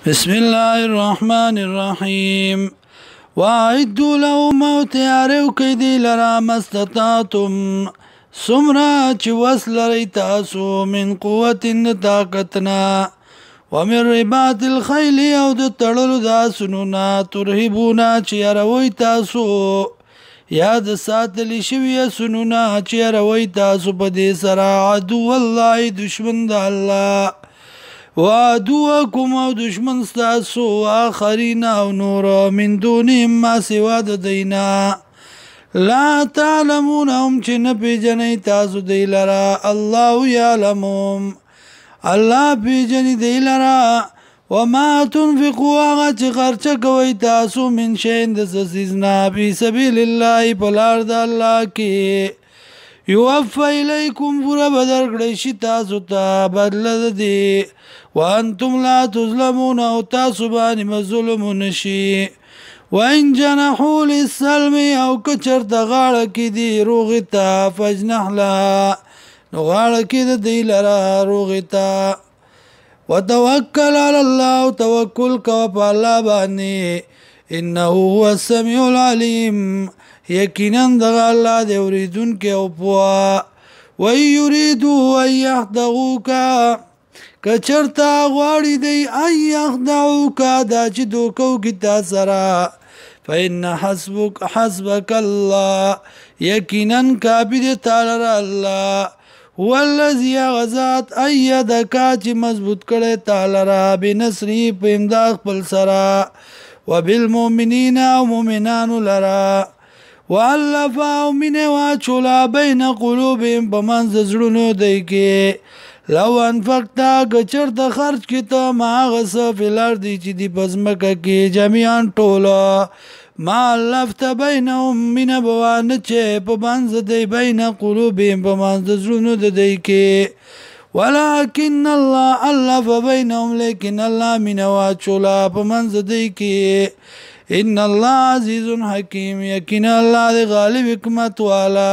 بسم الله الرحمن الرحيم وأعدوا لهم او تیاریو کی دی لرا مستطاعتم سمرا چی وصل تاسو من قوت طاقتنا ومن رباط الخيل او د تړلو دا سنونا ترهبونا چی اروی تاسو یاد ساتلی شوی سنونا چی اروی تاسو په دې سرا عدو والله دشمن د الله وعدوكم او دشمن ستاسو آخرین او نور من دونهم ما سوا د دینا لا تعلمونهم چې نه پیژنئ تاسو دی لرا الله یعلمهم الله پیژني دی لرا وما تنفقوا هغه چې خرچه کوئ تاسو من شین د سیزنا فی سبیل الله په لار د الله کې یوفى الیکم پورا بدر کړی شي تاسو ته بدله دی وانتم لا تظلمون او تاسو باندې مظلوم نشي وان جنحوا للسلم او کچر د غاړه کې دی روغ ته فجنح لها نو غاړه کې دی لرا روغ ته وتوکل علی الله توکل کو په الله باندې انه هو السميع العليم یقینا د الله دی اوریدونکو او پوها و یریدوا ان یخدعوک کچرتا غواړي دی ان یخدعوک دا چې دوکو کی تا سره فإن حسبك الله یقینا کافی دی تعالی الله هو الذي غزات ايدك چې مضبوط کړي تعالی را بنصری په امداد خپل سره وبالمؤمنین او مؤمنان لرا والف او من واچولا بین قلوبهم بمنز زړونو دی کې لو انفقتا گچر د خرج کی ته ما غس فلار دی چې دی پزمکه کې جميعا ټوله ما لفت بینهم من بوان چې په منز دی بین قلوبهم بمنز زړونو دی کې ولكن الله الف بینهم لیکن الله من واچولا په منز دی کې ان الله عزیز حکیم یقینا الله غالب حکمت والا